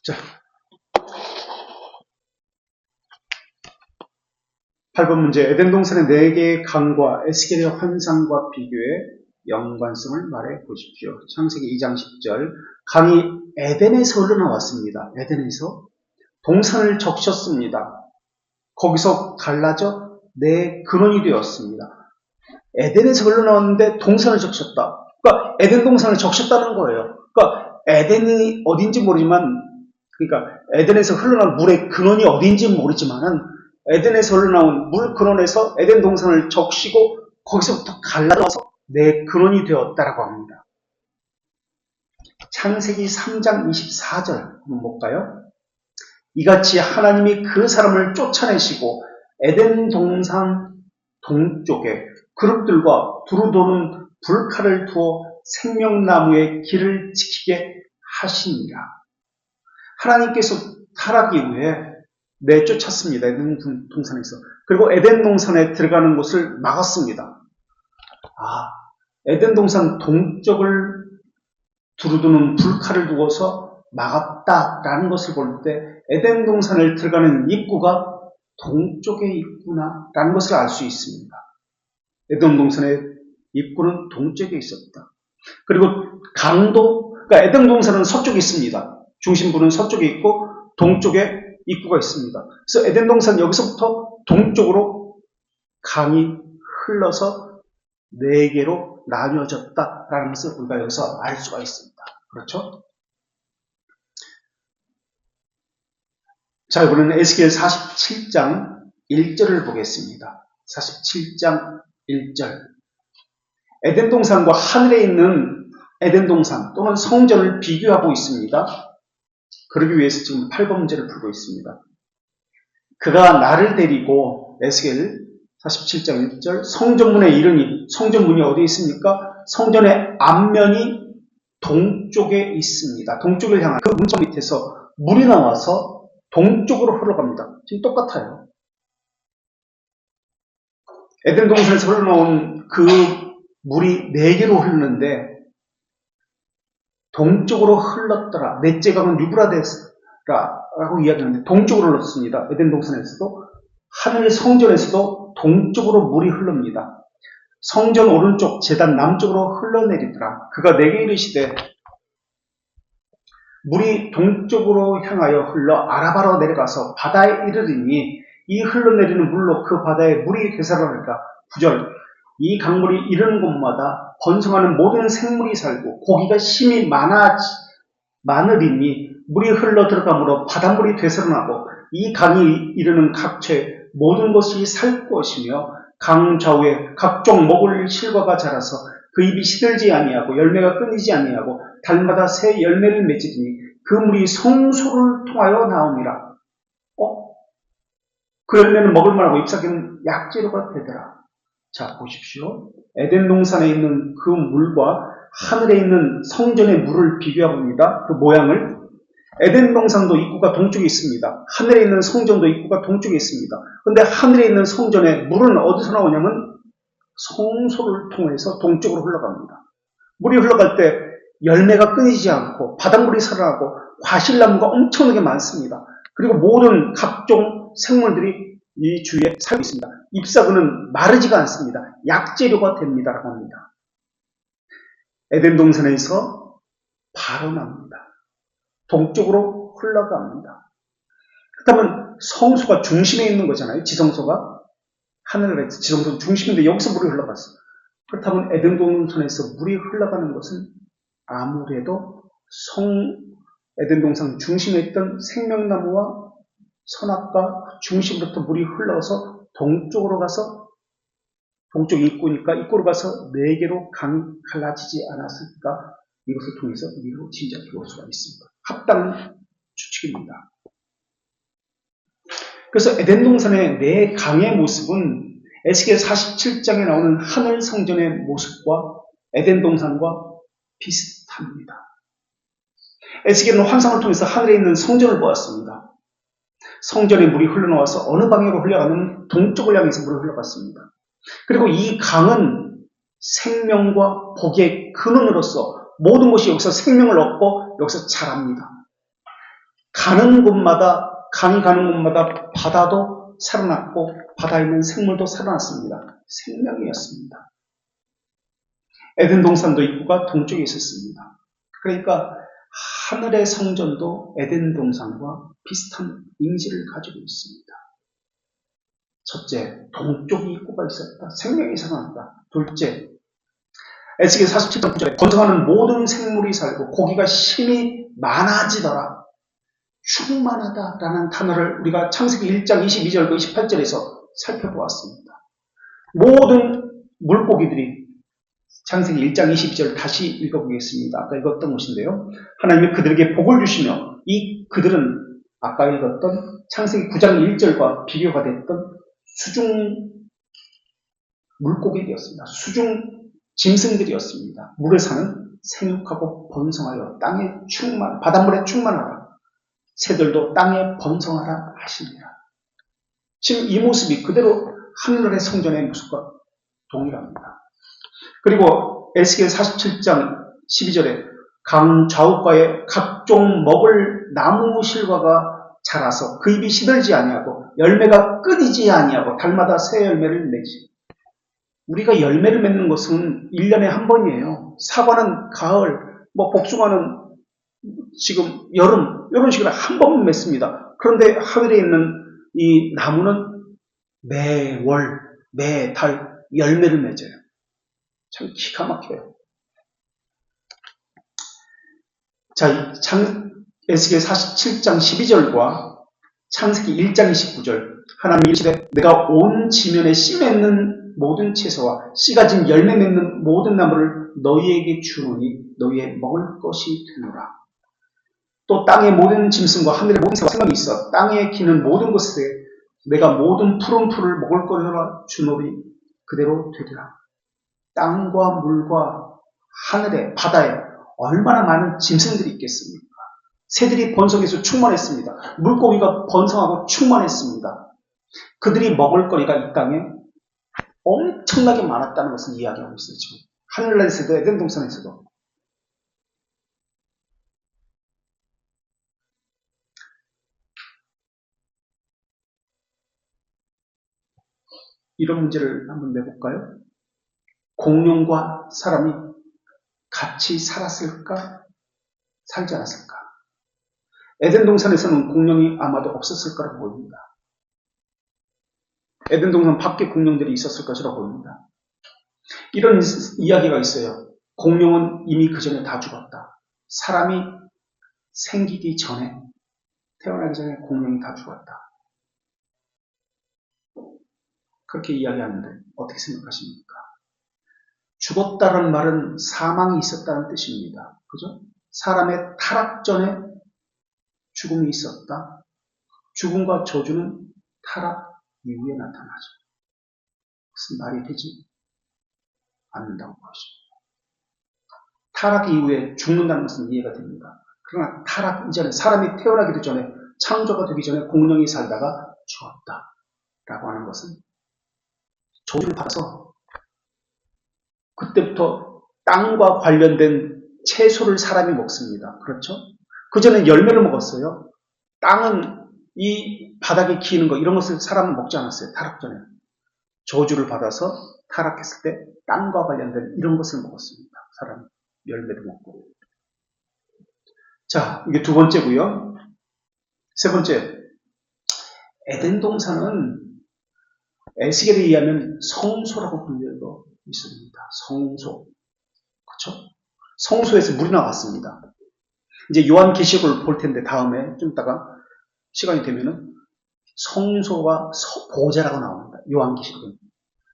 자, 8번 문제. 에덴 동산의 4개의 강과 에스겔의 환상과 비교해 연관성을 말해 보십시오. 창세기 2장 10절. 강이 에덴에서 흘러나왔습니다. 에덴에서 동산을 적셨습니다. 거기서 갈라져 네 근원이 되었습니다. 에덴에서 흘러나왔는데 동산을 적셨다. 그러니까 에덴 동산을 적셨다는 거예요. 그러니까 에덴이 어딘지 모르지만, 그러니까 에덴에서 흘러나온 물의 근원이 어딘지 모르지만은 에덴에서 흘러나온 물 근원에서 에덴 동산을 적시고 거기서부터 갈라져서 네 근원이 되었다라고 합니다. 창세기 3장 24절 한번 볼까요? 이같이 하나님이 그 사람을 쫓아내시고 에덴 동산 동쪽에 그룹들과 두루 도는 불칼을 두어 생명나무의 길을 지키게 하시니라. 하나님께서 타락이 후에 내쫓았습니다. 에덴 동산에서. 그리고 에덴 동산에 들어가는 곳을 막았습니다. 에덴 동산 동쪽을 두루두는 불칼을 두어서 막았다라는 것을 볼 때 에덴 동산을 들어가는 입구가 동쪽에 있구나라는 것을 알 수 있습니다. 에덴 동산의 입구는 동쪽에 있었다. 그리고 강도, 그러니까 에덴 동산은 서쪽에 있습니다. 중심부는 서쪽에 있고 동쪽에 입구가 있습니다. 그래서 에덴 동산 여기서부터 동쪽으로 강이 흘러서 4개로 나뉘어졌다라는 것을 우리가 여기서 알 수가 있습니다. 그렇죠? 자, 이번에는 에스겔 47장 1절을 보겠습니다. 47장 1절. 에덴 동산과 하늘에 있는 에덴 동산 또는 성전을 비교하고 있습니다. 그러기 위해서 지금 8번 문제를 풀고 있습니다. 그가 나를 데리고, 에스겔 47장 1절, 성전문에 이르니, 성전문이 어디에 있습니까? 성전의 앞면이 동쪽에 있습니다. 동쪽을 향한 그 문짝 밑에서 물이 나와서 동쪽으로 흘러갑니다. 지금 똑같아요. 에덴 동산에서 흘러나온 그 물이 4개로 흐르는데 동쪽으로 흘렀더라. 넷째 강은 유브라데스라고 이야기하는데 동쪽으로 흘렀습니다. 에덴 동산에서도 하늘 성전에서도 동쪽으로 물이 흐릅니다. 성전 오른쪽 제단 남쪽으로 흘러내리더라. 그가 내게 이르시되 물이 동쪽으로 향하여 흘러 아라바로 내려가서 바다에 이르리니 이 흘러내리는 물로 그 바다에 물이 되살아나리라. 9절. 이 강물이 이르는 곳마다 번성하는 모든 생물이 살고 고기가 심히 많으리니 물이 흘러 들어가므로 바닷물이 되살아나고 이 강이 이르는 각처에 모든 것이 살 것이며 강 좌우에 각종 먹을 실과가 자라서 그 입이 시들지 아니하고 열매가 끊이지 아니하고 달마다 새 열매를 맺으리니 그 물이 성소를 통하여 나오니라. 그 열매는 먹을 만하고 잎사귀는 약재료가 되더라. 자, 보십시오. 에덴 동산에 있는 그 물과 하늘에 있는 성전의 물을 비교해봅니다. 그 모양을. 에덴 동산도 입구가 동쪽에 있습니다. 하늘에 있는 성전도 입구가 동쪽에 있습니다. 그런데 하늘에 있는 성전의 물은 어디서 나오냐면 성소를 통해서 동쪽으로 흘러갑니다. 물이 흘러갈 때 열매가 끊이지 않고 바닷물이 살아나고 과실나무가 엄청나게 많습니다. 그리고 모든 각종 생물들이 이 주위에 살고 있습니다. 잎사귀는 마르지가 않습니다. 약재료가 됩니다라고 합니다. 에덴 동산에서 바로 나옵니다. 동쪽으로 흘러갑니다. 그렇다면 성소가 중심에 있는 거잖아요. 지성소가 하늘에서 지성소 중심인데 여기서 물이 흘러갔어. 그렇다면 에덴 동산에서 물이 흘러가는 것은 아무래도 에덴 동산 중심에 있던 생명나무와 선악과 중심부터 물이 흘러서 동쪽으로 가서, 동쪽이 입구니까 입구로 가서 4개로 강이 갈라지지 않았을까? 이것을 통해서 미루어 짐작해 볼 수가 있습니다. 합당 추측입니다. 그래서 에덴 동산의 4강의 모습은 에스겔 47장에 나오는 하늘 성전의 모습과 에덴 동산과 비슷합니다. 에스겔은 환상을 통해서 하늘에 있는 성전을 보았습니다. 성전에 물이 흘러나와서 어느 방향으로 흘러가는 동쪽을 향해서 물이 흘러갔습니다. 그리고 이 강은 생명과 복의 근원으로서 모든 것이 여기서 생명을 얻고 여기서 자랍니다. 가는 곳마다, 강이 가는 곳마다 바다도 살아났고 바다에 있는 생물도 살아났습니다. 생명이었습니다. 에덴 동산도 입구가 동쪽에 있었습니다. 그러니까 하늘의 성전도 에덴 동산과 비슷한 이미지를 가지고 있습니다. 첫째, 동쪽이 입구가 있었다. 생명이 살아났다. 둘째, 에스겔 47장 9절에 번성하는 모든 생물이 살고 고기가 심히 많아지더라. 충만하다라는 단어를 우리가 창세기 1장 22절과 28절에서 살펴보았습니다. 모든 물고기들이 창세기 1장 22절 다시 읽어보겠습니다. 아까 읽었던 것인데요. 하나님이 그들에게 복을 주시며 이 그들은 아까 읽었던 창세기 9장 1절과 비교가 됐던 수중 물고기들이었습니다. 수중 짐승들이었습니다. 물에 사는 생육하고 번성하여 땅에 바닷물에 충만하라. 새들도 땅에 번성하라 하시니라. 지금 이 모습이 그대로 하늘의 성전의 모습과 동일합니다. 그리고 에스겔 47장 12절에 강 좌우가에 각종 먹을 나무 실과가 자라서 그 입이 시들지 아니하고 열매가 끊이지 아니하고 달마다 새 열매를 내지. 우리가 열매를 맺는 것은 1년에 한 번이에요. 사과는 가을, 복숭아는 지금 여름, 이런 식으로 한 번 맺습니다. 그런데 하늘에 있는 이 나무는 매월, 매달 열매를 맺어요. 참 기가 막혀요. 자, 에스겔 47장 12절과 창세기 1장 29절 하나님이 이르시되 내가 온 지면에 씨 맺는 모든 채소와 씨 가진 열매 맺는 모든 나무를 너희에게 주노니 너희의 먹을 것이 되노라. 또 땅의 모든 짐승과 하늘의 모든 새와 생명이 있어 땅에 기는 모든 것에 내가 모든 푸른 풀을 먹을 거리라 주노니 그대로 되리라. 땅과 물과 하늘에 바다에 얼마나 많은 짐승들이 있겠습니까? 새들이 번성해서 충만했습니다. 물고기가 번성하고 충만했습니다. 그들이 먹을 거리가 이 땅에 엄청나게 많았다는 것을 이야기하고 있어요. 지금 하늘나라에서도 에덴 동산에서도. 이런 문제를 한번 내볼까요? 공룡과 사람이 같이 살았을까? 살지 않았을까? 에덴 동산에서는 공룡이 아마도 없었을 거라고 보입니다. 에덴 동산 밖에 공룡들이 있었을 것이라고 보입니다. 이런 이야기가 있어요. 공룡은 이미 그 전에 다 죽었다. 사람이 생기기 전에, 태어나기 전에 공룡이 다 죽었다. 그렇게 이야기하는데 어떻게 생각하십니까? 죽었다는 말은 사망이 있었다는 뜻입니다. 그죠? 사람의 타락 전에 죽음이 있었다. 죽음과 저주는 타락 이후에 나타나죠. 무슨 말이 되지 않는다고 보십니다. 타락 이후에 죽는다는 것은 이해가 됩니다. 그러나 타락 이전에 사람이 태어나기도 전에 창조가 되기 전에 공룡이 살다가 죽었다라고 하는 것은 저주를 받아서 그때부터 땅과 관련된 채소를 사람이 먹습니다. 그렇죠? 그 전에 열매를 먹었어요. 땅은 이 바닥에 기는 거 이런 것을 사람은 먹지 않았어요. 타락 전에. 저주를 받아서 타락했을 때 땅과 관련된 이런 것을 먹었습니다. 사람이 열매도 먹고. 자, 이게 두 번째고요. 세 번째, 에덴 동산은 에스겔에 의하면 성소라고 불리고 있습니다. 성소. 그렇죠? 성소에서 물이 나왔습니다. 이제 요한계시록을 볼 텐데 다음에 좀 이따가 시간이 되면은 성소와 보좌라고 나옵니다. 요한계시록은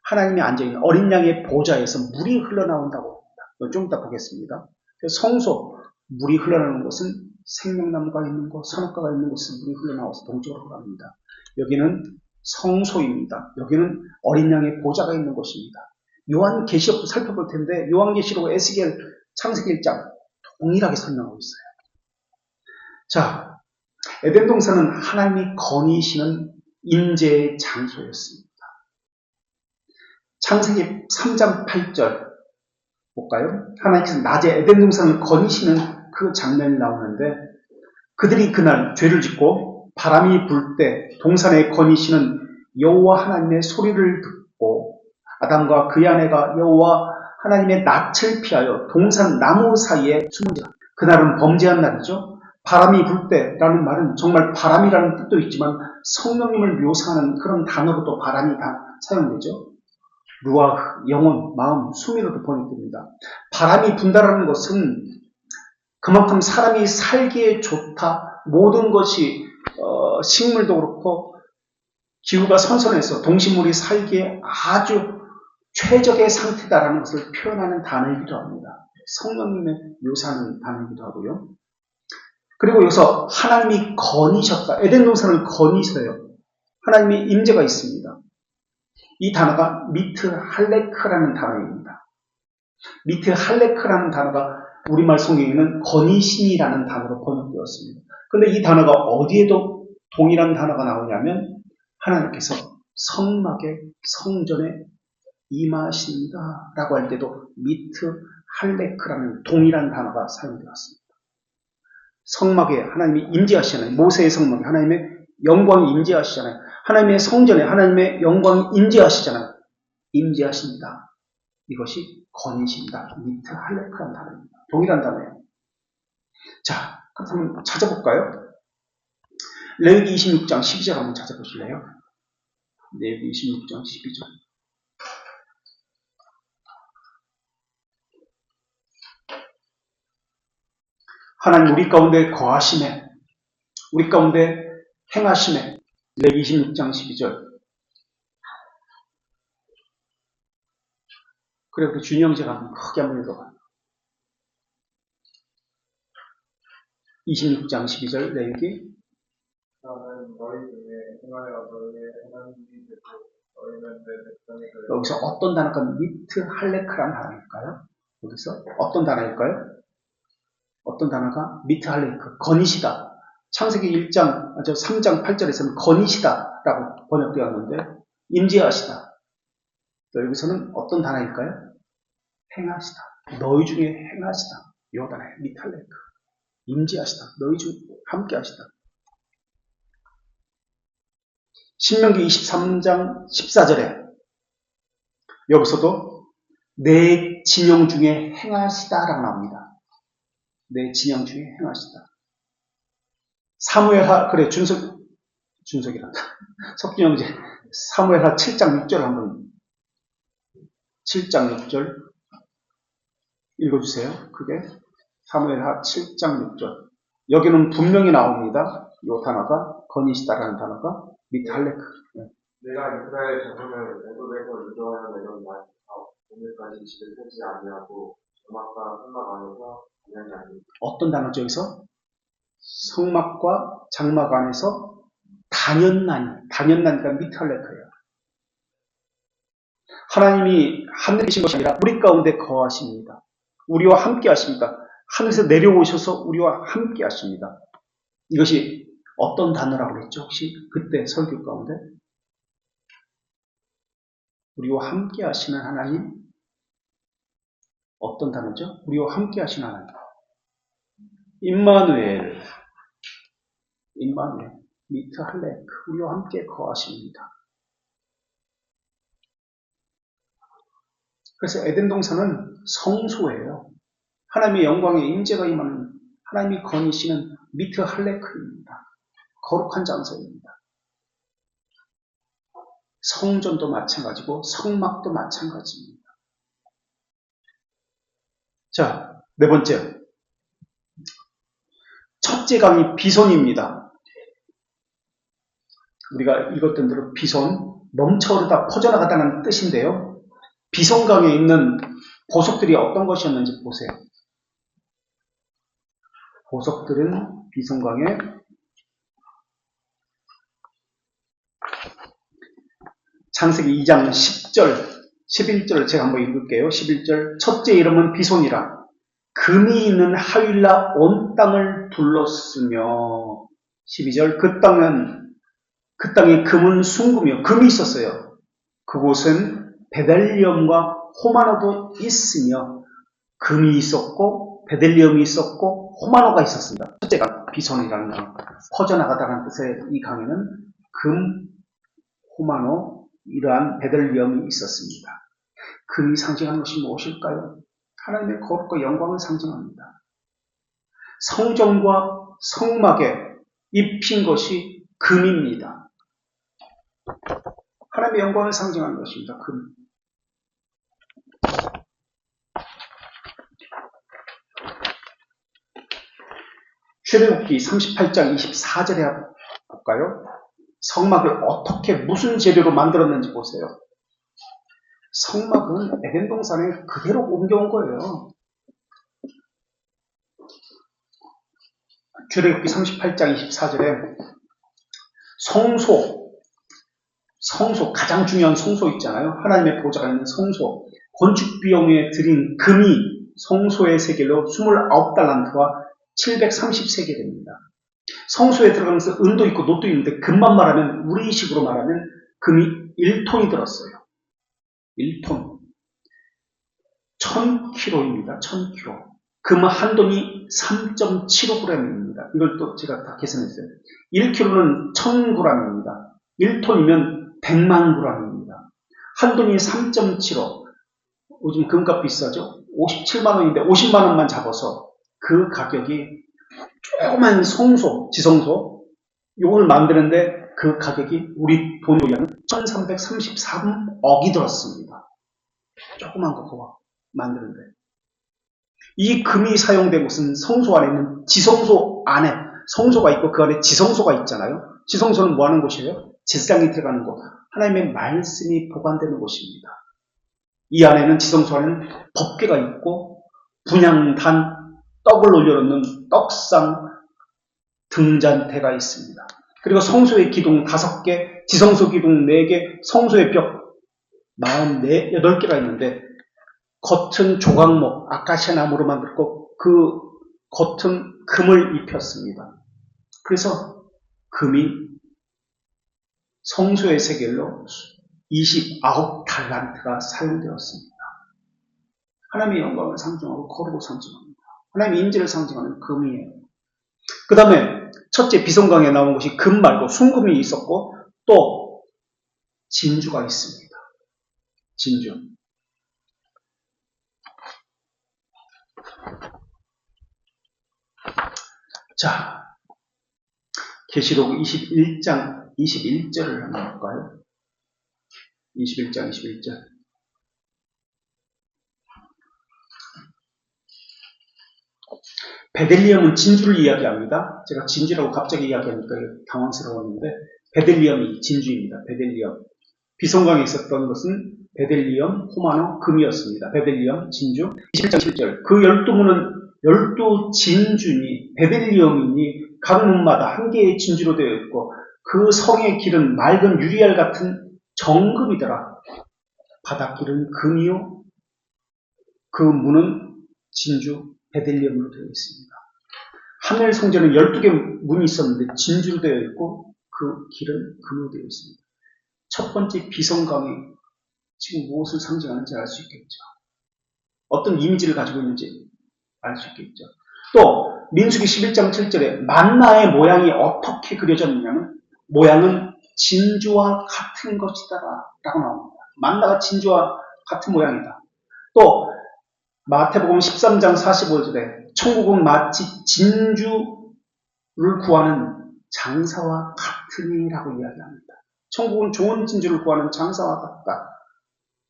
하나님이 앉아있는 어린 양의 보좌에서 물이 흘러나온다고 합니다. 좀 이따 보겠습니다. 성소, 물이 흘러나오는 곳은 생명나무가 있는 곳, 선악과가 있는 곳에서 물이 흘러나와서 동쪽으로 갑니다. 여기는 성소입니다. 여기는 어린 양의 보좌가 있는 곳입니다. 요한계시록도 살펴볼 텐데 요한계시록, 에스겔, 창세기 1장 동일하게 설명하고 있어요. 자, 에덴 동산은 하나님이 거니시는 임재의 장소였습니다. 창세기 3장 8절 볼까요? 하나님께서 낮에 에덴 동산을 거니시는 그 장면이 나오는데 그들이 그날 죄를 짓고 바람이 불 때 동산에 거니시는 여호와 하나님의 소리를 듣고 아담과 그의 아내가 여호와 하나님의 낯을 피하여 동산 나무 사이에 숨은지라. 그날은 범죄한 날이죠. 바람이 불 때라는 말은 정말 바람이라는 뜻도 있지만 성령님을 묘사하는 그런 단어로도 바람이 다 사용되죠. 루아흐, 영혼, 마음, 숨이로도 번역됩니다. 바람이 분다라는 것은 그만큼 사람이 살기에 좋다. 모든 것이 식물도 그렇고 기후가 선선해서 동식물이 살기에 아주 최적의 상태다라는 것을 표현하는 단어이기도 합니다. 성령님의 묘사하는 단어이기도 하고요. 그리고 여기서 하나님이 거니셨다. 에덴 동산을 거니셔요. 하나님의 임재가 있습니다. 이 단어가 미트 할레크라는 단어입니다. 미트 할레크라는 단어가 우리말 성경에는 거니심이라는 단어로 번역되었습니다. 그런데 이 단어가 어디에도 동일한 단어가 나오냐면 하나님께서 성막의 성전에 임하신다 라고 할 때도 미트 할레크라는 동일한 단어가 사용되었습니다. 성막에 하나님이 임재하시잖아요. 모세의 성막에 하나님의 영광이 임재하시잖아요. 하나님의 성전에 하나님의 영광이 임재하시잖아요. 임재하신다. 이것이 거니신다. 미트 할레크라는 단어입니다. 동일한 단어예요. 자, 그렇다면 찾아볼까요? 레위기 26장 12절 한번 찾아보실래요? 레위기 26장 12절. 하나님 우리 가운데 거하심에, 우리 가운데 행하심에, 레위기 26장 12절. 그래, 그 준영제가 한번 크게 한번 읽어봐요. 26장 12절 레위기. 나는 너희 중에 행하여 너희의 하나님이 되고 너희는 내 백성이 되리라. 여기서 어떤 단어가 미트 할레크라는 단어일까요? 여기서 어떤 단어일까요? 어떤 단어가 미트 할레크, 거니시다. 창세기 3장 8절에서는 거니시다라고 번역되었는데 임재하시다. 여기서는 어떤 단어일까요? 행하시다. 너희 중에 행하시다. 이 단어예요. 미트 할레크. 임재하시다. 너희 중 함께 하시다. 신명기 23장 14절에 여기서도 내 진영 중에 행하시다라고 나옵니다. 내 진영 중에 행하시다. 사무엘하, 그래, 준석이란다. 석준형제. 사무엘하 7장 6절 한번, 7장 6절 읽어주세요. 그게 사무엘하 7장 6절. 여기는 분명히 나옵니다. 이 단어가, 거니시다라는 단어가 미트 할레크. 내가 이스라엘 자손을 애굽에서 유도하여 내려온 날부터 오늘까지 집을 세지 아니하고 성막과 성막 안에서 단연히. 어떤 단어죠 여기서? 성막과 장막 안에서 단연난이가 미트 할레크예요. 하나님이 하늘에 계신 것이 아니라 우리 가운데 거하십니다. 우리와 함께 하십니다. 하늘에서 내려오셔서 우리와 함께 하십니다. 이것이 어떤 단어라고 했죠? 혹시 그때 설교 가운데? 우리와 함께 하시는 하나님? 어떤 단어죠? 우리와 함께 하시는 하나님. 임마누엘, 미트 할레크, 우리와 함께 거하십니다. 그래서 에덴 동산은 성소예요. 하나님의 영광의 임재가 임하는 하나님이 거니시는 미트 할레크입니다. 거룩한 장소입니다. 성전도 마찬가지고 성막도 마찬가지입니다. 자, 네 번째. 첫째 강이 비손입니다. 우리가 읽었던 대로 비손, 넘쳐흐르다 퍼져나가다는 뜻인데요. 비손강에 있는 보석들이 어떤 것이었는지 보세요. 보석들은 비손강에 창세기 2장 10절, 11절을 제가 한번 읽을게요. 11절. 첫째 이름은 비손이라. 금이 있는 하윌라 온 땅을 둘렀으며. 12절. 그 땅에 금은 순금이요. 금이 있었어요. 그곳은 베델리엄과 호마노도 있으며 금이 있었고 베델리엄이 있었고 호마노가 있었습니다. 첫째가 비손이라는 강, 퍼져나가다라는 뜻의 이 강에는 금, 호마노, 이러한 베들리엄이 있었습니다. 금이 상징하는 것이 무엇일까요? 하나님의 거룩과 영광을 상징합니다. 성전과 성막에 입힌 것이 금입니다. 하나님의 영광을 상징하는 것입니다. 금. 출애굽기 38장 24절에 볼까요? 성막을 어떻게 무슨 재료로 만들었는지 보세요. 성막은 에덴 동산에 그대로 옮겨온 거예요. 출애굽기 38장 24절에 성소, 가장 중요한 성소 있잖아요. 하나님의 보좌가 있는 성소, 건축 비용에 들인 금이 성소의 세겔로 29달란트와 730세겔입니다. 성소에 들어가면서 은도 있고 놋도 있는데 금만 말하면, 우리식으로 말하면 금이 1톤이 들었어요. 1톤. 1000kg입니다. 1000kg. 금 한 돈이 3.75g입니다. 이걸 또 제가 다 계산했어요. 1kg는 1000g입니다. 1톤이면 100만 g입니다. 한 돈이 3.75. 요즘 금값 비싸죠? 57만 원인데 50만 원만 잡아서 그 가격이 조그만 성소, 지성소, 이걸 만드는데 그 가격이 우리 돈으로 하면 1333억이 들었습니다. 조그만 거 그거 만드는데. 이 금이 사용된 곳은 성소 안에 있는 지성소 안에, 성소가 있고 그 안에 지성소가 있잖아요. 지성소는 뭐 하는 곳이에요? 제사장이 들어가는 곳. 하나님의 말씀이 보관되는 곳입니다. 이 안에는, 지성소 안에는 법궤가 있고 분향단, 떡을 올려놓는 떡상, 등잔대가 있습니다. 그리고 성소의 기둥 5개, 지성소 기둥 4개, 성소의 벽 48개가 있는데 겉은 조각목, 아카시아 나무로 만들고 그 겉은 금을 입혔습니다. 그래서 금이 성소의 세겔로 29달란트가 사용되었습니다. 하나님의 영광을 상징하고 거룩을 상징합니다. 하나님의 인재를 상징하는 금이에요. 그 다음에 첫째 비성강에 나온 것이 금 말고 순금이 있었고 또 진주가 있습니다. 진주. 자, 계시록 21장 21절을 한번 볼까요? 21장 21절. 베들리엄은 진주를 이야기합니다. 제가 진주라고 갑자기 이야기하니까 당황스러웠는데 베들리엄이 진주입니다. 베들리엄. 비성강에 있었던 것은 베들리엄, 호마노, 금이었습니다. 베들리엄, 진주. 21장 11절. 그 12문은 12진주니 베들리엄이니 각 문마다 한 개의 진주로 되어 있고 그 성의 길은 맑은 유리알 같은 정금이더라. 바닷길은 금이요. 그 문은 진주, 베들리엄으로 되어 있습니다. 하늘 성전은 12개 문이 있었는데 진주로 되어 있고 그 길은 금으로 되어 있습니다. 첫 번째 비성강이 지금 무엇을 상징하는지 알 수 있겠죠. 어떤 이미지를 가지고 있는지 알 수 있겠죠. 또 민수기 11장 7절에 만나의 모양이 어떻게 그려졌느냐면 모양은 진주와 같은 것이다 라고 나옵니다. 만나가 진주와 같은 모양이다. 또 마태복음 13장 45절에 천국은 마치 진주를 구하는 장사와 같으니라고 이야기합니다. 천국은 좋은 진주를 구하는 장사와 같다.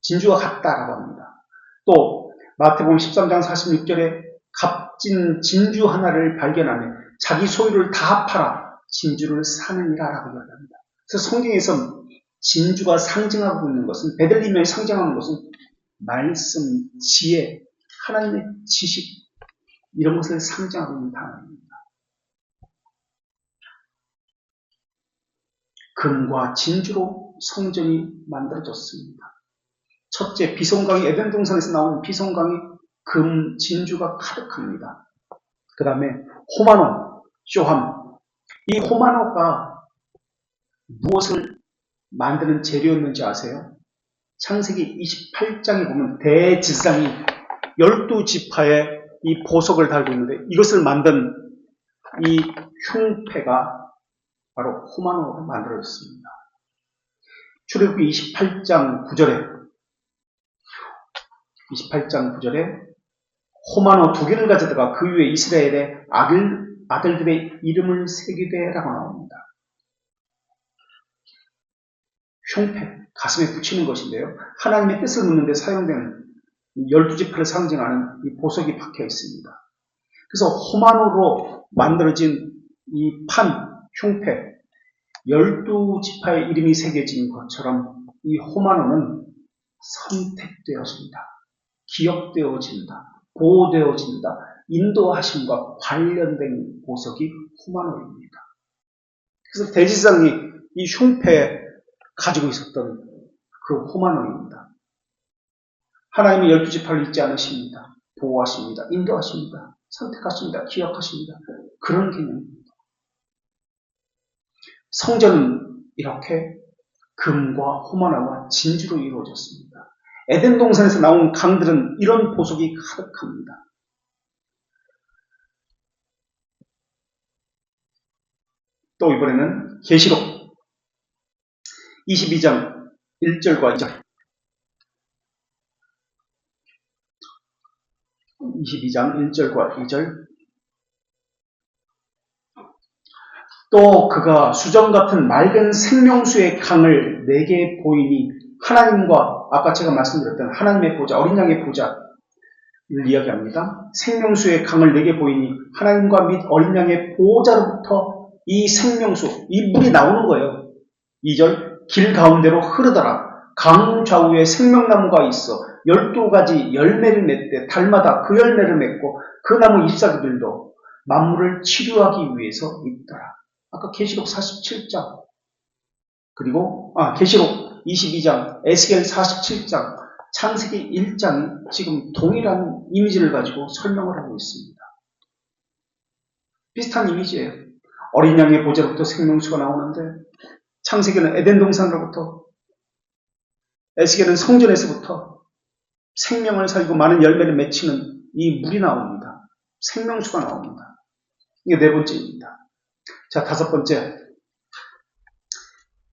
진주와 같다라고 합니다. 또 마태복음 13장 46절에 값진 진주 하나를 발견하며 자기 소유를 다 팔아 진주를 사느니라라고 이야기합니다. 그래서 성경에서 진주가 상징하고 있는 것은, 베들리헴이 상징하는 것은 말씀, 지혜, 하나님의 지식, 이런 것을 상징하고 있는 단어입니다. 금과 진주로 성전이 만들어졌습니다. 첫째, 비송강이, 에덴 동산에서 나오는 비송강이 금, 진주가 가득합니다. 그 다음에 호마노, 쇼함. 이 호마노가 무엇을 만드는 재료였는지 아세요? 창세기 28장에 보면 대지상이 12지파의 이 보석을 달고 있는데 이것을 만든 이 흉패가 바로 호마노로 만들어졌습니다. 출애굽기 28장 9절에 호마노 2개를 가져다가 그 위에 이스라엘의 아들들의 이름을 새기되라고 나옵니다. 흉패, 가슴에 붙이는 것인데요. 하나님의 뜻을 묻는 데 사용되는 12지파를 상징하는 이 보석이 박혀 있습니다. 그래서 호마노로 만들어진 이 흉패, 12지파의 이름이 새겨진 것처럼 이 호마노는 선택되어진다, 기억되어진다, 보호되어진다, 인도하심과 관련된 보석이 호마노입니다. 그래서 대제사장이 이 흉패에 가지고 있었던 그 호마노입니다. 하나님이 12지파를 잊지 않으십니다. 보호하십니다. 인도하십니다. 선택하십니다. 기억하십니다. 그런 개념입니다. 성전은 이렇게 금과 호마노와 진주로 이루어졌습니다. 에덴 동산에서 나온 강들은 이런 보석이 가득합니다. 또 이번에는 계시록 22장 1절과 2절. 22장 1절과 2절. 또 그가 수정 같은 맑은 생명수의 강을 내게 보이니 하나님과 아까 제가 말씀드렸던 하나님의 보좌, 어린 양의 보좌를 이야기합니다. 생명수의 강을 내게 보이니 하나님과 및 어린 양의 보좌로부터 이 생명수, 이 물이 나오는 거예요. 2절, 길 가운데로 흐르더라. 강 좌우에 생명나무가 있어 12가지 열매를 맺되 달마다 그 열매를 맺고 그 나무 잎사귀들도 만물을 치료하기 위해서 있더라. 아까 계시록 47장, 그리고 계시록 22장, 에스겔 47장, 창세기 1장이 지금 동일한 이미지를 가지고 설명을 하고 있습니다. 비슷한 이미지예요. 어린 양의 보좌로부터 생명수가 나오는데 창세기는 에덴 동산으로부터, 에스겔은 성전에서부터 생명을 살고 많은 열매를 맺히는 이 물이 나옵니다. 생명수가 나옵니다. 이게 네 번째입니다. 자, 다섯 번째.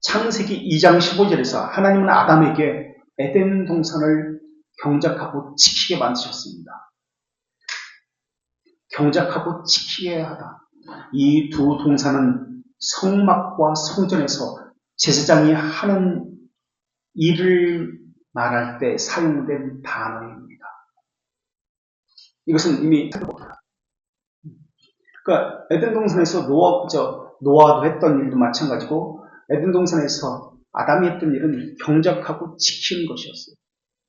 창세기 2장 15절에서 하나님은 아담에게 에덴 동산을 경작하고 지키게 만드셨습니다. 경작하고 지키게 하다. 이 두 동산은 성막과 성전에서 제사장이 하는 일을 말할 때 사용된 단어입니다. 이것은 이미 그러니까 에덴 동산에서 노아도 했던 일도 마찬가지고 에덴 동산에서 아담이 했던 일은 경작하고 지키는 것이었어요.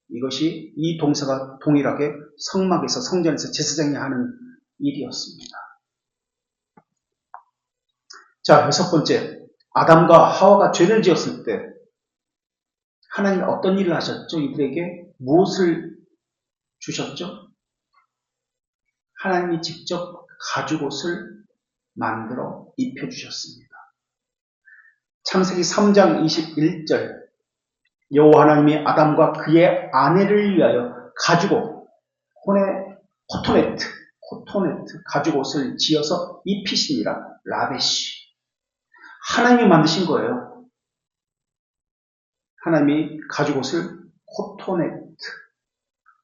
이것이 이 동사가 동일하게 성막에서 성전에서 제사장이 하는 일이었습니다. 자, 여섯 번째. 아담과 하와가 죄를 지었을 때 하나님이 어떤 일을 하셨죠? 이들에게 무엇을 주셨죠? 하나님이 직접 가죽옷을 만들어 입혀주셨습니다. 창세기 3장 21절 여호와 하나님이 아담과 그의 아내를 위하여 가죽옷, 코토네트 가죽옷을 지어서 입히시니라. 라베시. 하나님이 만드신 거예요. 하나님이 가죽옷을 코토네트,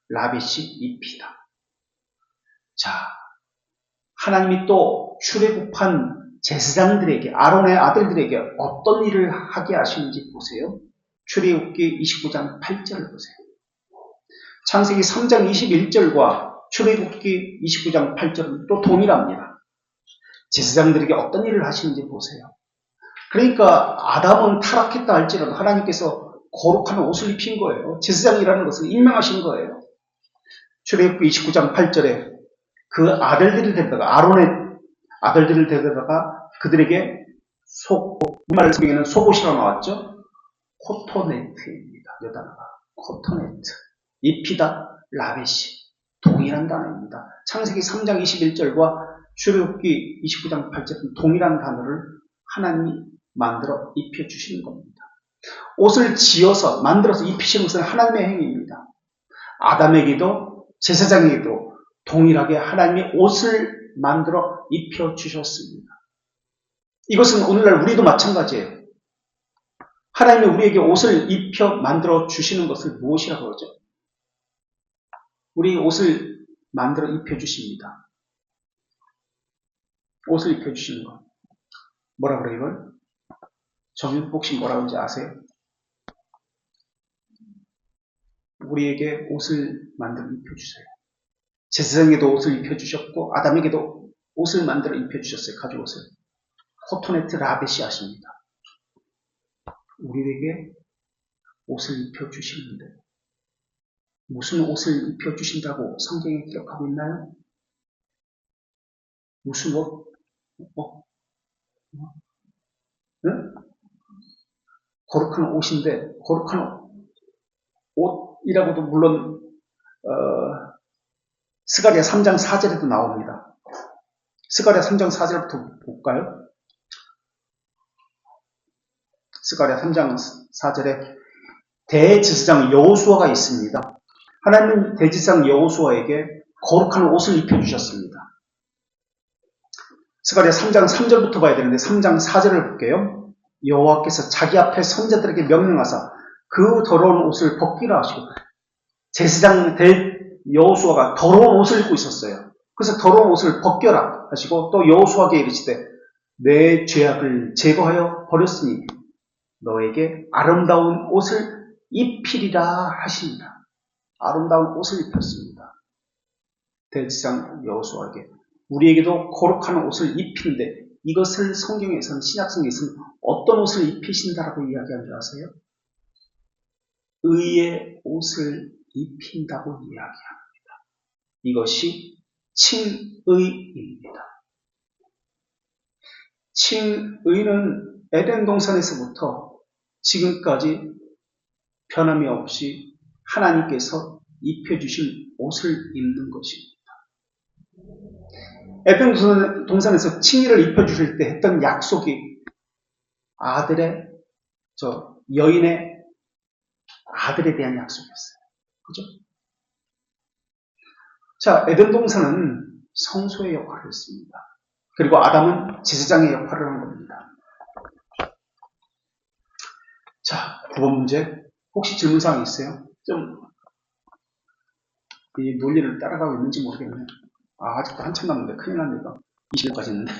라베시 입히다. 자, 하나님이 또 출애굽한 제사장들에게, 아론의 아들들에게 어떤 일을 하게 하시는지 보세요. 출애굽기 29장 8절을 보세요. 창세기 3장 21절과 출애굽기 29장 8절은 또 동일합니다. 제사장들에게 어떤 일을 하시는지 보세요. 그러니까 아담은 타락했다 할지라도 하나님께서 거룩한 옷을 입힌 거예요. 제사장이라는 것을 임명하신 거예요. 출애굽기 29장 8절에 그 아들들을 데려다가, 아론의 아들들을 데려다가 그들에게 우리말 성경에는 속옷이라고 나왔죠. 코토네트입니다. 이 단어가 코토네트, 입히다, 라베시, 동일한 단어입니다. 창세기 3장 21절과 출애굽기 29장 8절은 동일한 단어를 하나님이 만들어 입혀주시는 겁니다. 옷을 지어서 만들어서 입히시는 것은 하나님의 행위입니다. 아담에게도 제사장에게도 동일하게 하나님이 옷을 만들어 입혀주셨습니다. 이것은 오늘날 우리도 마찬가지예요. 하나님이 우리에게 옷을 입혀 만들어 주시는 것을 무엇이라고 그러죠? 우리 옷을 만들어 입혀 주십니다. 옷을 입혀 주시는 것. 뭐라 그래요, 이걸? 저는 혹시 뭐라고 하는지 아세요? 우리에게 옷을 만들어 입혀 주세요. 제사장에게도 옷을 입혀 주셨고 아담에게도 옷을 만들어 입혀 주셨어요. 가죽 옷을. 코토네트 라벳이 하십니다. 우리에게 옷을 입혀 주시는데 무슨 옷을 입혀 주신다고 성경에 기록하고 있나요? 무슨 옷? 응? 거룩한 옷인데 거룩한 옷이라고도 물론 스가랴 3장 4절에도 나옵니다. 스가랴 3장 4절부터 볼까요? 스가랴 3장 4절에 대제사장 여호수아가 있습니다. 하나님은 대제사장 여호수아에게 거룩한 옷을 입혀주셨습니다. 스가랴 3장 3절부터 봐야 되는데 3장 4절을 볼게요. 여호와께서 자기 앞에 선자들에게 명령하사 그 더러운 옷을 벗기라 하시고 제사장 여호수아가 더러운 옷을 입고 있었어요. 그래서 더러운 옷을 벗겨라 하시고 또 여호수아에게 이르시되 내 죄악을 제거하여 버렸으니 너에게 아름다운 옷을 입히리라 하십니다. 아름다운 옷을 입혔습니다. 대제사장 여호수아에게 우리에게도 거룩한 옷을 입히는데 이것을 성경에서는 신약성경에서는 어떤 옷을 입히신다라고 이야기하는 줄 아세요? 의의 옷을 입힌다고 이야기합니다. 이것이 칭의입니다. 칭의는 에덴 동산에서부터 지금까지 변함이 없이 하나님께서 입혀주신 옷을 입는 것입니다. 에덴 동산에서 칭의를 입혀주실 때 했던 약속이 여인의 아들에 대한 약속이었어요. 그죠? 자, 에덴 동산은 성소의 역할을 했습니다. 그리고 아담은 제사장의 역할을 한 겁니다. 자, 9번 문제. 혹시 질문사항이 있어요? 이 논리를 따라가고 있는지 모르겠네요. 아직도 한참 남는데 큰일 났네, 이거. 20년까지 있는데.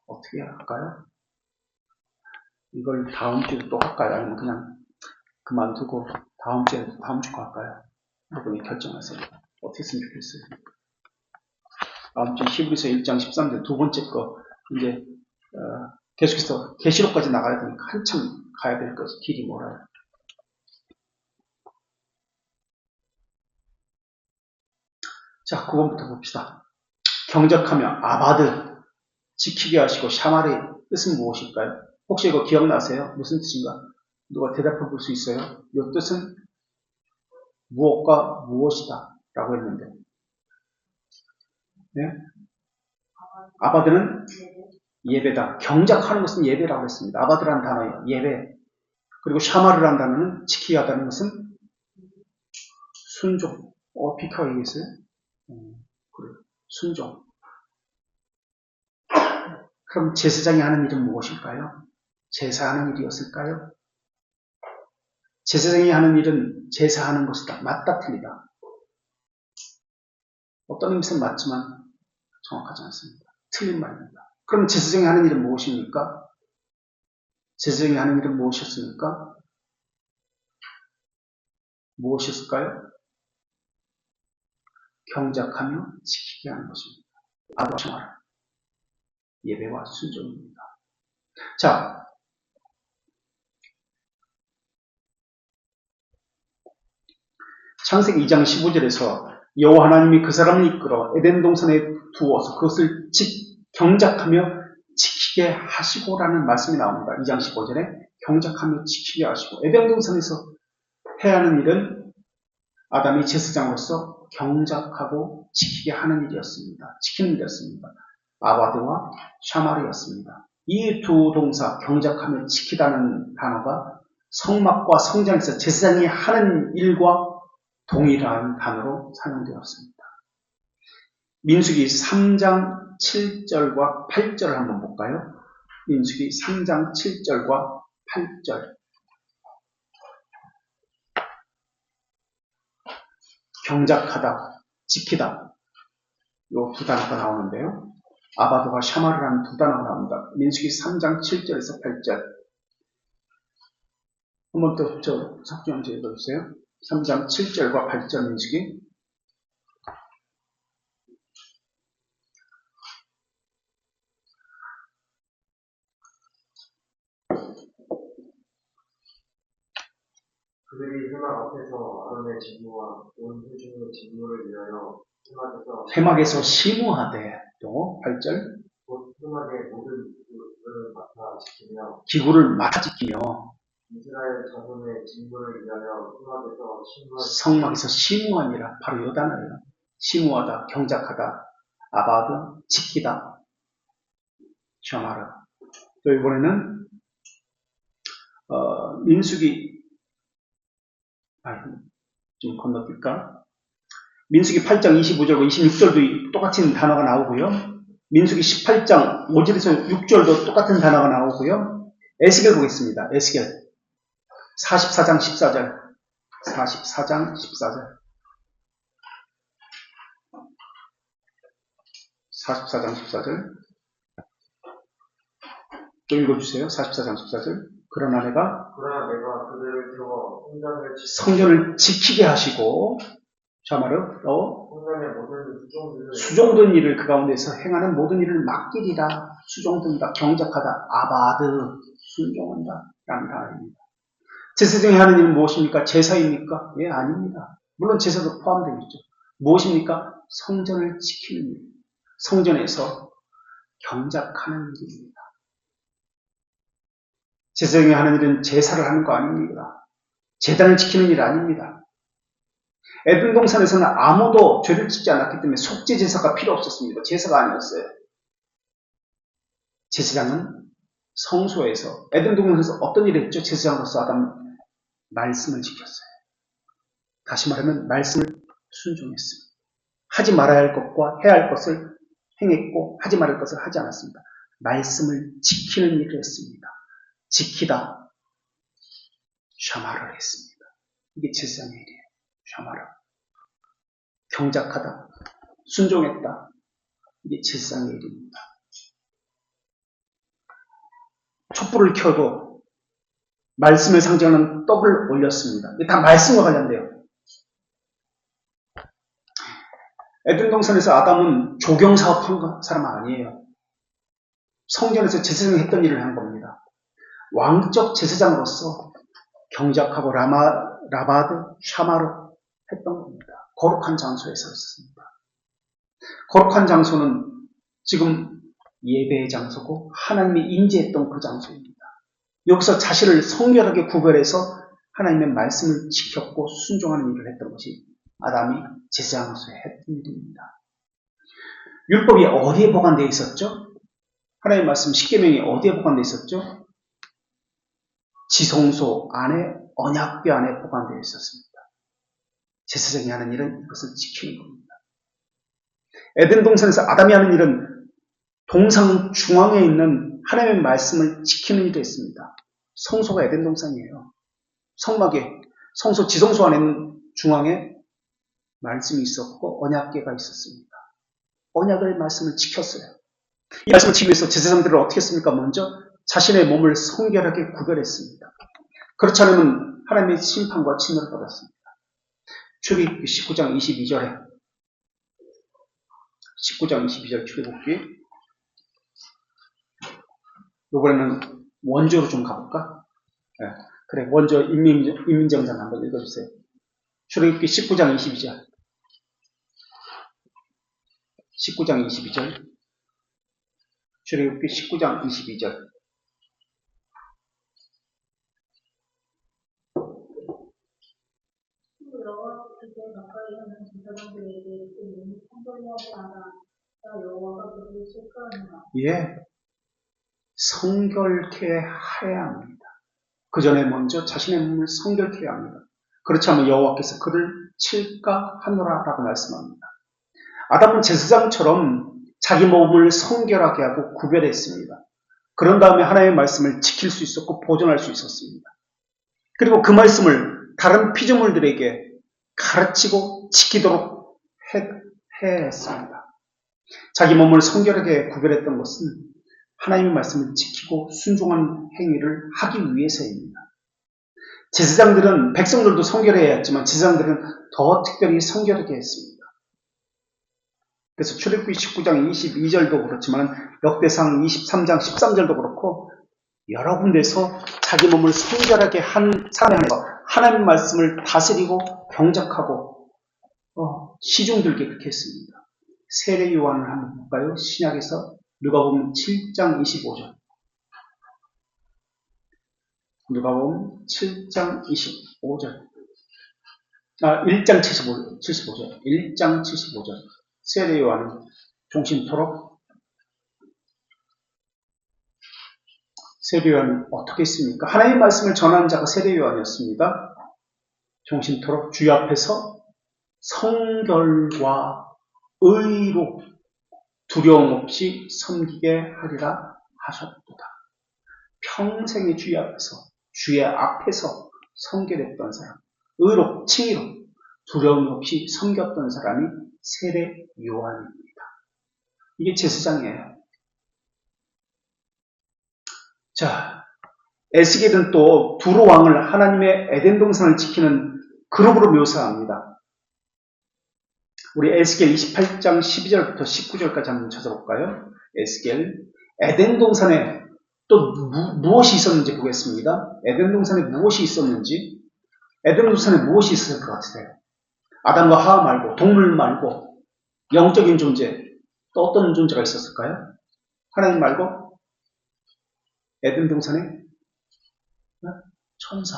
어떻게 할까요? 이걸 다음 주에 또 할까요? 아니면 그냥 그만두고 다음 주 거 할까요? 여러분이 결정하세요. 어떻게 했으면 좋겠어요? 다음 주 히브리서 1장 13절 두 번째 거 이제 계속해서 계시록까지 나가야 되니까 한참 가야 될 것이 길이 멀어요. 자, 9번부터 봅시다. 경작하며 아바드 지키게 하시고 샤말의 뜻은 무엇일까요? 혹시 이거 기억나세요? 무슨 뜻인가? 누가 대답해 볼 수 있어요? 이 뜻은 무엇과 무엇이다 라고 했는데 네? 아바드는 예배다. 경작하는 것은 예배라고 했습니다. 아바드라는 단어예요. 예배. 그리고 샤마르라는 단어는 지키게 하다는 것은 순종. 비카가 얘기했어요? 그래. 순종. 그럼 제사장이 하는 일은 무엇일까요? 제사하는 일이었을까요? 제사장이 하는 일은 제사하는 것이다. 맞다, 틀리다. 어떤 의미에서는 맞지만 정확하지 않습니다. 틀린 말입니다. 그럼 제사장이 하는 일은 무엇입니까? 제사장이 하는 일은 무엇이었습니까? 무엇이었을까요? 경작하며 지키게 하는 것입니다. 아도하라. 예배와 순종입니다. 자, 창세기 2장 15절에서 여호와 하나님이 그 사람을 이끌어 에덴 동산에 두어서 그것을 경작하며 지키게 하시고라는 말씀이 나옵니다. 2장 15절에 경작하며 지키게 하시고 에덴 동산에서 해야 하는 일은 아담이 제사장으로서 경작하고 지키게 하는 일이었습니다. 지키는 일이었습니다. 아바드와 샤마르였습니다. 이 두 동사 경작하며 지키다는 단어가 성막과 성전에서 제사장이 하는 일과 동일한 단어로 사용되었습니다. 민수기 3장 7절과 8절을 한번 볼까요? 민수기 3장 7절과 8절. 경작하다, 지키다. 요 두 단어가 나오는데요. 아바드와 샤마르라는 두 단어가 나옵니다. 민수기 3장 7절에서 8절. 한번 더 석주영 읽어주세요. 3장 7절과 8절 민수기. 그들이 회막 앞에서 아론의 진무와 온 회중의 진무를 위하여 회막에서 심우하되 또 8절 곧 회막의 모든 기구를 맡아 지키며 기구를 맡아 지키며 이스라엘 자손의 진무를 위하여 회막에서 성막에서 심우하니라. 바로 요 단어예요. 심우하다, 경작하다, 아바드, 지키다, 샤마르. 또 이번에는 민수기 좀 건너뛸까? 민수기 8장 25절과 26절도 똑같은 단어가 나오고요. 민수기 18장 5절에서 6절도 똑같은 단어가 나오고요. 에스겔 보겠습니다. 에스겔 44장 14절 44장 14절 44장 14절 또 읽어주세요. 44장 14절 그러나 내가 그들을 세워 성전을 지키게 하시고 샤마르 또 성전의 모든 수종된 일을 그 가운데서 행하는 모든 일을 맡기리라. 수종된다, 경작하다, 아바드, 순종한다 라는 단어입니다. 제사장이 하는 일은 무엇입니까? 제사입니까? 예, 아닙니다. 물론 제사도 포함되어 있죠. 무엇입니까? 성전을 지키는 일, 성전에서 경작하는 일입니다. 제사장이 하는 일은 제사를 하는 거 아닙니다. 제단을 지키는 일 아닙니다. 에덴 동산에서는 아무도 죄를 짓지 않았기 때문에 속죄 제사가 필요 없었습니다. 제사가 아니었어요. 제사장은 성소에서 에덴 동산에서 어떤 일을 했죠? 제사장으로서 아담 말씀을 지켰어요. 다시 말하면 말씀을 순종했습니다. 하지 말아야 할 것과 해야 할 것을 행했고 하지 말아야 할 것을 하지 않았습니다. 말씀을 지키는 일을 했습니다. 지키다, 샤마를 했습니다. 이게 제사장의 일이에요. 샤마르. 경작하다, 순종했다. 이게 제사장의 일입니다. 촛불을 켜고 말씀을 상징하는 떡을 올렸습니다. 이게 다 말씀과 관련돼요. 에덴 동산에서 아담은 조경 사업한 사람 아니에요. 성전에서 제사장이 했던 일을 한 겁니다. 왕적 제사장으로서 경작하고 라바드, 샤마르 했던 겁니다. 거룩한 장소에서 있었습니다. 거룩한 장소는 지금 예배의 장소고 하나님이 임재했던 그 장소입니다. 여기서 자신을 성결하게 구별해서 하나님의 말씀을 지켰고 순종하는 일을 했던 것이 아담이 제사장으로서 했던 일입니다. 율법이 어디에 보관되어 있었죠? 하나님의 말씀 십계명이 어디에 보관되어 있었죠? 지성소 안에 언약궤 안에 보관되어 있었습니다. 제사장이 하는 일은 이것을 지키는 겁니다. 에덴 동산에서 아담이 하는 일은 동상 중앙에 있는 하나님의 말씀을 지키는 일을 했습니다. 성소가 에덴 동산이에요. 성막에 성소 지성소 안에 있는 중앙에 말씀이 있었고 언약궤가 있었습니다. 언약의 말씀을 지켰어요. 이 말씀을 지키기 위해서 제사장들은 어떻게 했습니까? 먼저 자신의 몸을 성결하게 구별했습니다. 그렇지 않으면 하나님의 심판과 진노를 받았습니다. 출애굽기 19장 22절에 19장 22절 출애굽기 이번에는 원조로 좀 가볼까? 네. 그래, 원조 인민정장 한번 읽어주세요. 출애굽기 19장 22절 19장 22절 출애굽기 19장 22절 예, 성결케 하여야 합니다. 그 전에 먼저 자신의 몸을 성결케 해야 합니다. 그렇지 않으면 여호와께서 그를 칠까 하노라라고 말씀합니다. 아담은 제사장처럼 자기 몸을 성결하게 하고 구별했습니다. 그런 다음에 하나님의 말씀을 지킬 수 있었고 보존할 수 있었습니다. 그리고 그 말씀을 다른 피조물들에게 가르치고 지키도록 했습니다. 자기 몸을 성결하게 구별했던 것은 하나님의 말씀을 지키고 순종한 행위를 하기 위해서입니다. 제사장들은 백성들도 성결해야 했지만 제사장들은 더 특별히 성결하게 했습니다. 그래서 출애굽기 19장 22절도 그렇지만 역대상 23장 13절도 그렇고 여러 군데서 자기 몸을 성결하게 한 사람에 한해서 하나님의 말씀을 다스리고 경작하고 시중들게 그렇게 했습니다. 세례 요한을 한번 볼까요? 신약에서 누가복음 7장 25절. 누가복음 7장 25절. 1장 75절. 1장 75절. 세례 요한은 종신토록 세례 요한은 어떻게 했습니까? 하나님의 말씀을 전하는 자가 세례 요한이었습니다. 종신토록 주의 앞에서 성결과 의로 두려움 없이 섬기게 하리라 하셨도다. 평생의 주의 앞에서 성결했던 사람, 의로, 칭의로 두려움 없이 섬겼던 사람이 세례 요한입니다. 이게 제사장이에요. 자, 에스겔은 또 두로 왕을 하나님의 에덴 동산을 지키는 그룹으로 묘사합니다. 우리 에스겔 28장 12절부터 19절까지 한번 찾아볼까요? 에스겔 에덴 동산에 또 무엇이 있었는지 보겠습니다. 에덴 동산에 무엇이 있었는지, 에덴 동산에 무엇이 있었을 것 같으세요? 아담과 하와 말고, 동물 말고, 영적인 존재, 또 어떤 존재가 있었을까요? 하나님 말고, 에덴 동산에 천사.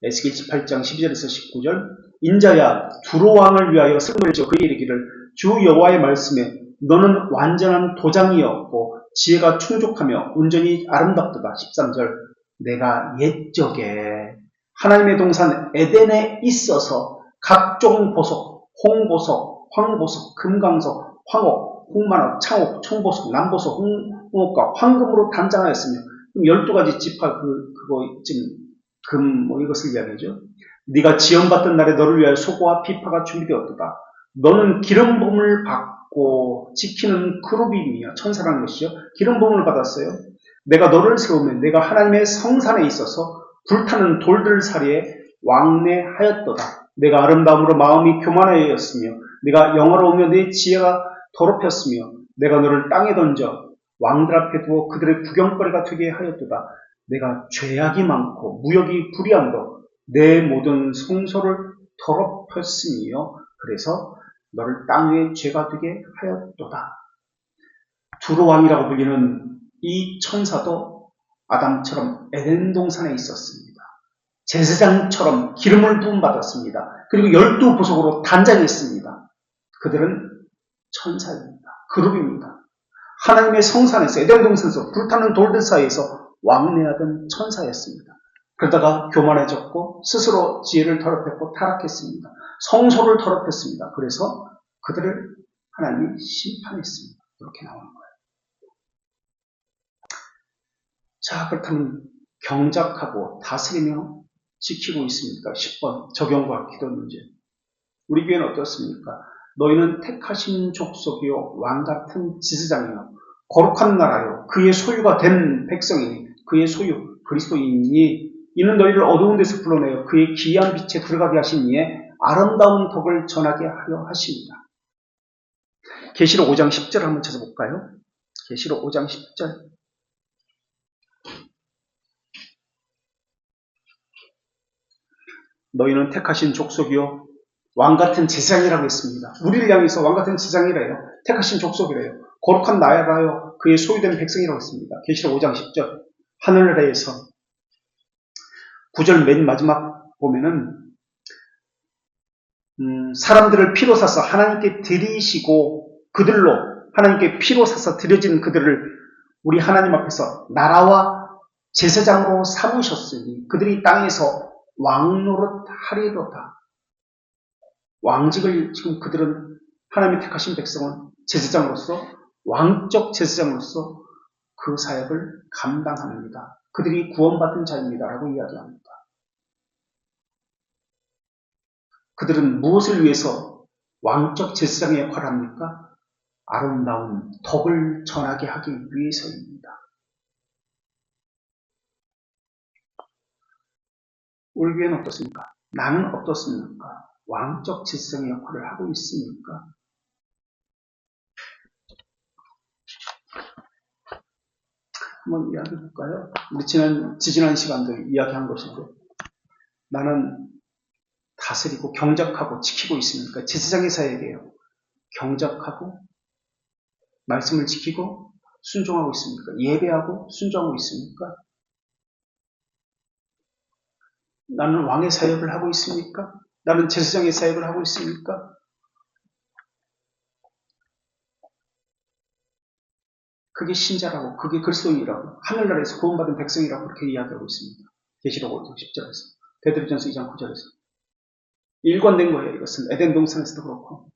에스겔 18장 12절에서 19절. 인자야, 두로 왕을 위하여 슬픔을 지어 그에게 이르기를 주 여호와의 말씀에 너는 완전한 도장이었고 지혜가 충족하며 온전히 아름답도다. 13절. 내가 옛적에 하나님의 동산 에덴에 있어서 각종 보석, 홍보석, 황보석, 금강석, 황옥, 홍만옥, 창옥, 청보석, 남보석, 홍옥과 황금으로 단장하였으며 12가지 지파 그거 지금 이것을 이야기하죠. 네가 지원받던 날에 너를 위하여 소고와 비파가 준비되었도다. 너는 기름 부음을 받고 지키는 그룹이며 천사라는 것이죠. 기름 부음을 받았어요. 내가 너를 세우면 내가 하나님의 성산에 있어서 불타는 돌들 사이에 왕래하였도다. 내가 아름다움으로 마음이 교만하였으며 내가 영화로우며 내 지혜가 더럽혔으며 내가 너를 땅에 던져 왕들 앞에 두어 그들의 구경거리가 되게 하였도다. 내가 죄악이 많고 무역이 불의함도 내 모든 성소를 더럽혔으며 그래서 너를 땅 위에 죄가 되게 하였도다. 두로 왕이라고 불리는 이 천사도 아담처럼 에덴 동산에 있었습니다. 제사장처럼 기름을 부음받았습니다. 그리고 12보석으로 단장했습니다. 그들은 천사입니다. 그룹입니다. 하나님의 성산에서 에덴 동산에서 불타는 돌들 사이에서 왕래하던 천사였습니다. 그러다가 교만해졌고 스스로 지혜를 더럽혔고 타락했습니다. 성소를 더럽혔습니다. 그래서 그들을 하나님이 심판했습니다. 이렇게 나오는 거예요. 자, 그렇다면 경작하고 다스리며 지키고 있습니까? 10번 적용과 기도 문제. 우리 교회는 어떻습니까? 너희는 택하신 족속이요 왕같은 지스장이요 거룩한 나라요 그의 소유가 된 백성이니 그의 소유 그리스도인이니 이는 너희를 어두운 데서 불러내어 그의 기이한 빛에 들어가게 하신 이에 아름다운 덕을 전하게 하려 하십니다. 계시록 5장 10절 한번 찾아볼까요? 계시록 5장 10절. 너희는 택하신 족속이요 왕같은 제사장이라고 했습니다. 우리를 향해서 왕같은 제사장이래요. 택하신 족속이래요. 거룩한 나라요 그의 소유된 백성이라고 했습니다. 계시록 5장 10절. 하늘나라에서 9절 맨 마지막 보면은 사람들을 피로 사서 하나님께 드리시고 그들로 하나님께 피로 사서 드려진 그들을 우리 하나님 앞에서 나라와 제사장으로 삼으셨으니 그들이 땅에서 왕노릇 하리로다. 왕직을 지금 그들은 하나님이 택하신 백성은 제사장으로서 왕적 제사장으로서 그 사역을 감당합니다. 그들이 구원받은 자입니다라고 이야기합니다. 그들은 무엇을 위해서 왕적 제사장의 역할을 합니까? 아름다운 덕을 전하게 하기 위해서입니다. 우리 교회는 어떻습니까? 나는 어떻습니까? 왕적 제사장의 역할을 하고 있습니까? 한번 이야기해 볼까요? 우리 지지난 시간도 이야기한 것인데, 나는 다스리고 경작하고 지키고 있습니까? 제사장의 사역이에요. 경작하고 말씀을 지키고 순종하고 있습니까? 예배하고 순종하고 있습니까? 나는 왕의 사역을 하고 있습니까? 나는 제사장의 사역을 하고 있습니까? 그게 신자라고, 그게 그리스도인이라고, 하늘나라에서 구원받은 백성이라고 그렇게 이야기하고 있습니다. 계시록 5장 10절에서, 베드로전서 2장 9절에서. 일관된 거예요, 이것은. 에덴 동산에서도 그렇고.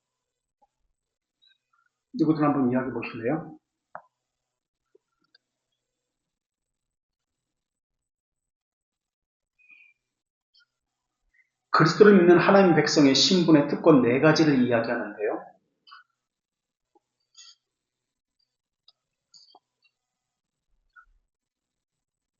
누구든 한번 이야기해 보실래요? 그리스도를 믿는 하나님 백성의 신분의 특권 4가지를 이야기하는데요.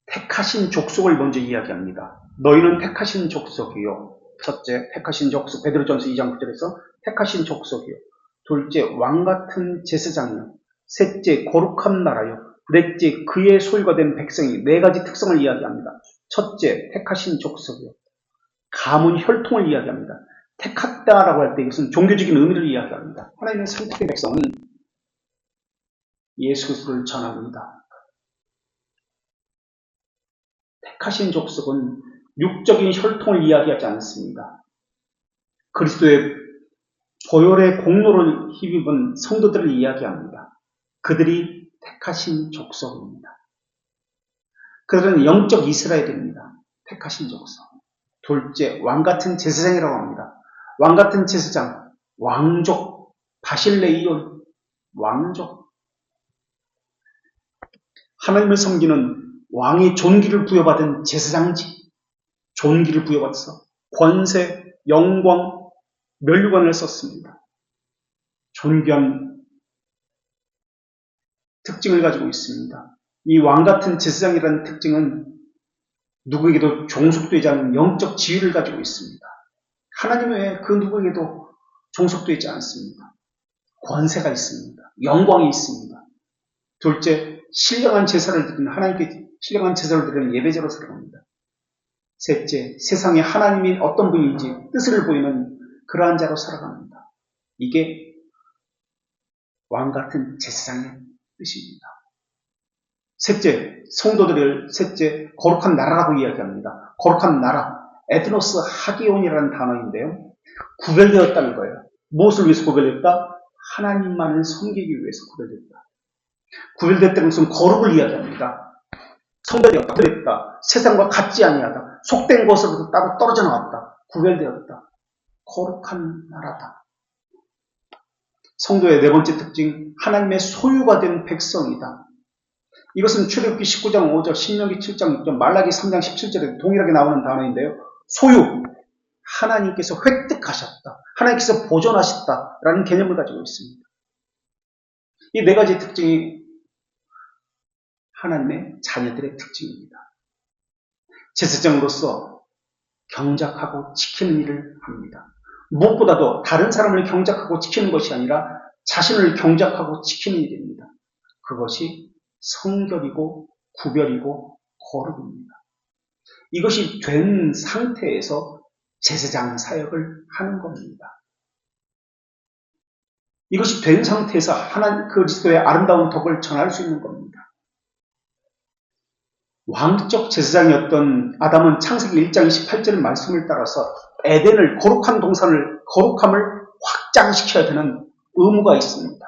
택하신 족속을 먼저 이야기합니다. 너희는 택하신 족속이요. 첫째, 택하신 족속. 베드로전서 2장 9절에서 택하신 족속이요. 둘째, 왕같은 제사장이요. 셋째, 거룩한 나라요. 넷째, 그의 소유가 된 백성이 4가지 특성을 이야기합니다. 첫째, 택하신 족속이요. 가문 혈통을 이야기합니다. 택했다라고 할 때 이것은 종교적인 의미를 이야기합니다. 하나님의 선택의 백성은 예수 그리스도를 전합니다. 택하신 족속은 육적인 혈통을 이야기하지 않습니다. 그리스도의 보혈의 공로를 힘입은 성도들을 이야기합니다. 그들이 택하신 족속입니다. 그들은 영적 이스라엘입니다. 택하신 족속. 둘째, 왕같은 제사장이라고 합니다. 왕같은 제사장, 왕족, 바실레이온, 왕족. 하나님을 섬기는 왕의 존귀를 부여받은 제사장직, 존귀를 부여받아서 권세, 영광, 면류관을 썼습니다. 존귀한 특징을 가지고 있습니다. 이 왕같은 제사장이라는 특징은 누구에게도 종속되지 않는 영적 지위를 가지고 있습니다. 하나님 외에 그 누구에게도 종속되지 않습니다. 권세가 있습니다. 영광이 있습니다. 둘째, 신령한 제사를 드리는 하나님께 신령한 제사를 드리는 예배자로 살아갑니다. 셋째, 세상에 하나님이 어떤 분인지 뜻을 보이는 그러한 자로 살아갑니다. 이게 왕같은 제사장의 뜻입니다. 셋째, 거룩한 나라라고 이야기합니다. 거룩한 나라, 에드노스 하기온이라는 단어인데요. 구별되었다는 거예요. 무엇을 위해서 구별됐다? 하나님만을 섬기기 위해서 구별됐다. 구별됐다는 것은 거룩을 이야기합니다. 성별되었다, 구별됐다, 세상과 같지 아니하다, 속된 것으로부터 따로 떨어져 나왔다, 구별되었다, 거룩한 나라다. 성도의 4번째 특징, 하나님의 소유가 된 백성이다. 이것은 출애굽기 19장 5절, 신명기 7장 6절, 말라기 3장 17절에 동일하게 나오는 단어인데요. 소유, 하나님께서 획득하셨다, 하나님께서 보존하셨다라는 개념을 가지고 있습니다. 이 4가지 특징이 하나님의 자녀들의 특징입니다. 제사장으로서 경작하고 지키는 일을 합니다. 무엇보다도 다른 사람을 경작하고 지키는 것이 아니라 자신을 경작하고 지키는 일입니다. 그것이 성결이고 구별이고 거룩입니다. 이것이 된 상태에서 제사장 사역을 하는 겁니다. 이것이 된 상태에서 하나님 그리스도의 아름다운 덕을 전할 수 있는 겁니다. 왕적 제사장이었던 아담은 창세기 1장 28절 말씀을 따라서 에덴을 거룩한 동산을 거룩함을 확장시켜야 되는 의무가 있습니다.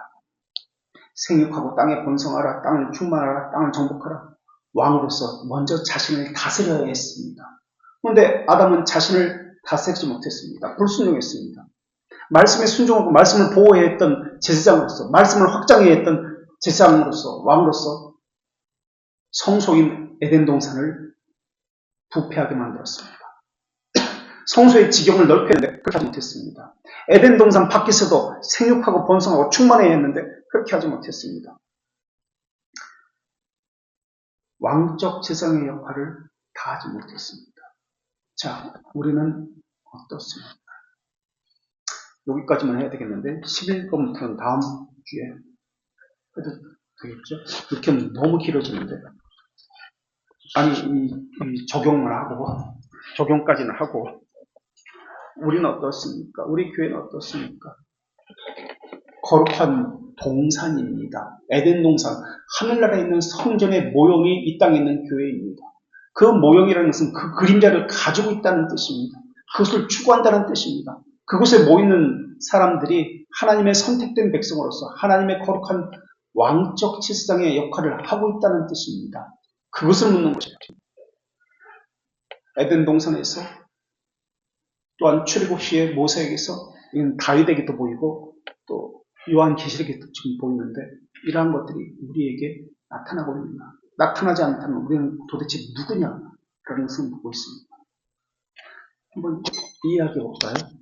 생육하고 땅에 번성하라, 땅을 충만하라, 땅을 정복하라. 왕으로서 먼저 자신을 다스려야 했습니다. 그런데 아담은 자신을 다스리지 못했습니다. 불순종했습니다. 말씀에 순종하고 말씀을 보호해야 했던 제사장으로서, 말씀을 확장해야 했던 제사장으로서, 왕으로서 성소인 에덴 동산을 부패하게 만들었습니다. 성소의 지경을 넓혀야 했는데 그렇게 하지 못했습니다. 에덴 동산 밖에서도 생육하고 번성하고 충만해야 했는데 그렇게 하지 못했습니다. 왕적 제사장의 역할을 다하지 못했습니다. 자, 우리는 어떻습니까? 여기까지만 해야 되겠는데 11번부터는 다음 주에 해도 되겠죠? 이렇게 하면 너무 길어지는데 아니 이 적용을 하고 적용까지는 하고 우리는 어떻습니까? 우리 교회는 어떻습니까? 거룩한 동산입니다. 에덴 동산, 하늘나라에 있는 성전의 모형이 이 땅에 있는 교회입니다. 그 모형이라는 것은 그 그림자를 가지고 있다는 뜻입니다. 그것을 추구한다는 뜻입니다. 그곳에 모이는 사람들이 하나님의 선택된 백성으로서 하나님의 거룩한 왕적 제사장의 역할을 하고 있다는 뜻입니다. 그것을 묻는 것입니다. 에덴 동산에서 또한 출애굽 시에 모세에게서 이건 다윗에게도 보이고 또 요한계시록에도 지금 보이는데 이러한 것들이 우리에게 나타나고 있나? 나타나지 않다면 우리는 도대체 누구냐? 라는 것을 묻고 있습니다. 한번 이해하게 볼까요?